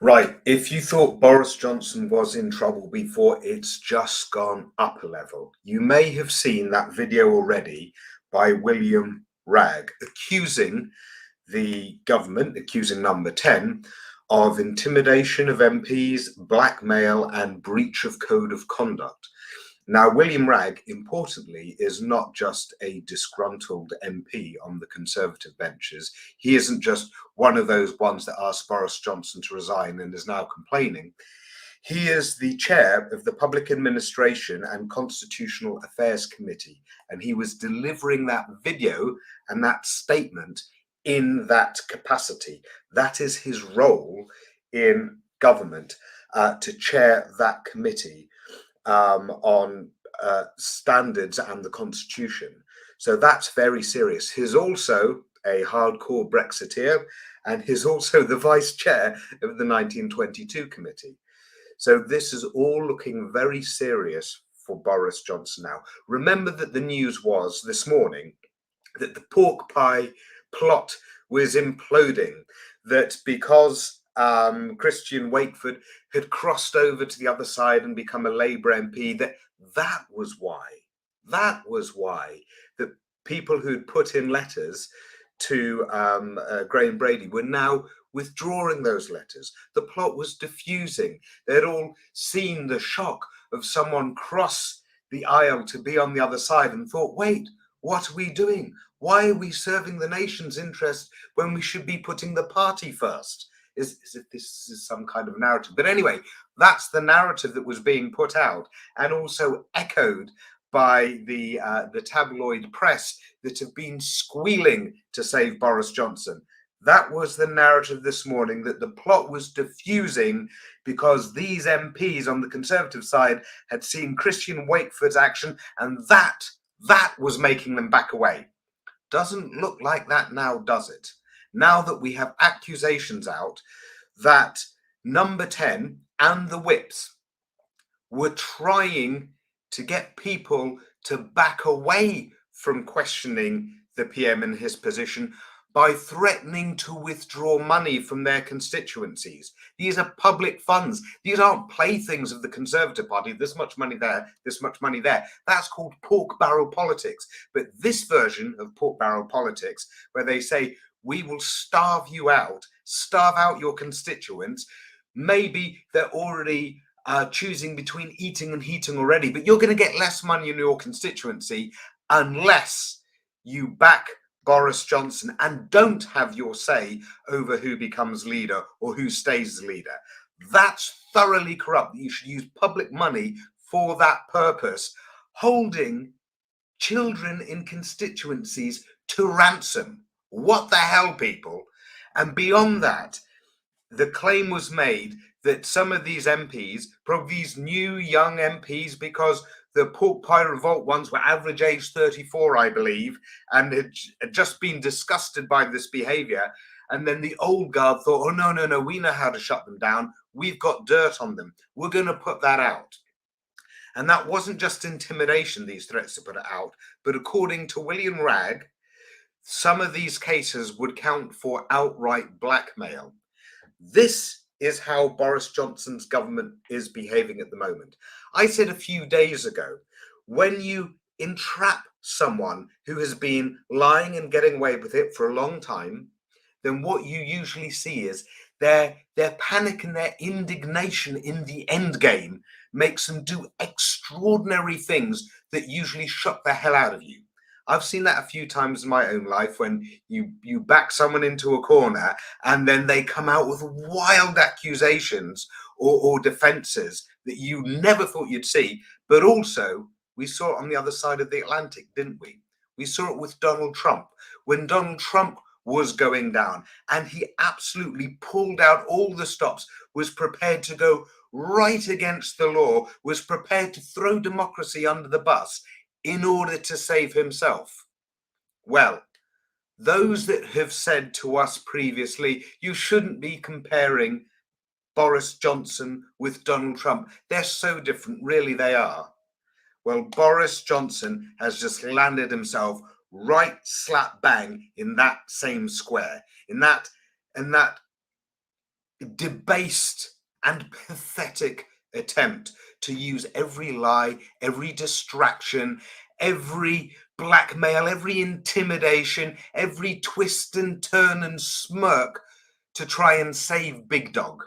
Right. If you thought Boris Johnson was in trouble before, it's just gone up a level. You may have seen that video already by William Ragg accusing the government, accusing No10, of intimidation of MPs, blackmail, and breach of code of conduct. Now, William Ragg, importantly, is not just a disgruntled MP on the Conservative benches. He isn't just one of those ones that asked Boris Johnson to resign and is now complaining. He is the chair of the Public Administration and Constitutional Affairs Committee, and he was delivering that video and that statement in that capacity. That is his role in government, to chair that committee on standards and the Constitution. So that's very serious. He's also a hardcore Brexiteer, and he's also the vice chair of the 1922 committee. So this is all looking very serious for Boris Johnson now. Remember that the news was this morning that the pork pie plot was imploding, that because Christian Wakeford had crossed over to the other side and become a Labour MP, that was why. That was why that people who'd put in letters to Graham Brady were now withdrawing those letters. The plot was diffusing. They'd all seen the shock of someone cross the aisle to be on the other side and thought, wait, what are we doing? Why are we serving the nation's interest when we should be putting the party first? As if this is some kind of narrative. But anyway, that's the narrative that was being put out and also echoed by the tabloid press that have been squealing to save Boris Johnson. That was the narrative this morning, that the plot was diffusing because these MPs on the Conservative side had seen Christian Wakeford's action, and that was making them back away. Doesn't look like that now, does it? Now that we have accusations out that Number 10 and the whips were trying to get people to back away from questioning the PM in his position by threatening to withdraw money from their constituencies. These are public funds. These aren't playthings of the Conservative Party. This much money there, this much money there. That's called pork barrel politics. But this version of pork barrel politics, where they say, we will starve you out, starve out your constituents, maybe they're already choosing between eating and heating already, but you're going to get less money in your constituency unless you back Boris Johnson and don't have your say over who becomes leader or who stays the leader. That's thoroughly corrupt. You should use public money for that purpose, holding children in constituencies to ransom. What the hell, people? And beyond that, the claim was made that some of these MPs, probably these new young MPs, because the pork pie revolt ones were average age 34, I believe, and had just been disgusted by this behavior. And then the old guard thought, oh, no, we know how to shut them down. We've got dirt on them. We're going to put that out. And that wasn't just intimidation, these threats to put it out, but according to William Ragg, some of these cases would count for outright blackmail. This is how Boris Johnson's government is behaving at the moment. I said a few days ago, when you entrap someone who has been lying and getting away with it for a long time, then what you usually see is their panic and their indignation in the end game makes them do extraordinary things that usually shock the hell out of you. I've seen that a few times in my own life, when you back someone into a corner and then they come out with wild accusations or defenses that you never thought you'd see. But also, we saw it on the other side of the Atlantic, didn't we? We saw it with Donald Trump. When Donald Trump was going down and he absolutely pulled out all the stops, was prepared to go right against the law, was prepared to throw democracy under the bus in order to save himself. Well, those that have said to us previously, you shouldn't be comparing Boris Johnson with Donald Trump, they're so different, really they are. Well, Boris Johnson has just landed himself right slap bang in that same square, in that debased and pathetic attempt to use every lie, every distraction, every blackmail, every intimidation, every twist and turn and smirk to try and save Big Dog.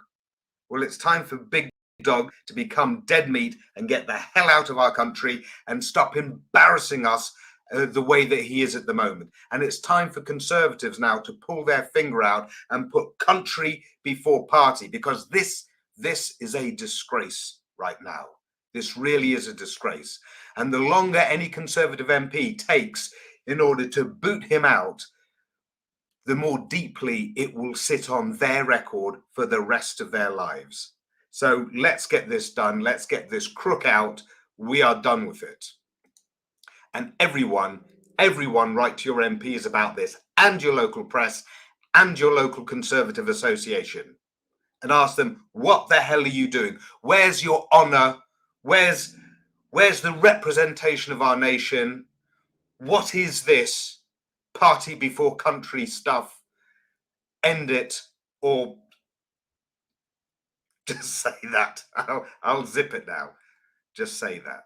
Well, it's time for Big Dog to become dead meat and get the hell out of our country and stop embarrassing us the way that he is at the moment. And it's time for Conservatives now to pull their finger out and put country before party, because this is a disgrace right now. This really is a disgrace. And the longer any Conservative MP takes in order to boot him out, the more deeply it will sit on their record for the rest of their lives. So let's get this done. Let's get this crook out. We are done with it. And everyone write to your MPs about this, and your local press and your local Conservative association, and ask them, what the hell are you doing? Where's your honor? Where's the representation of our nation? What is this party before country stuff? End it, or just say that. I'll zip it now. Just say that.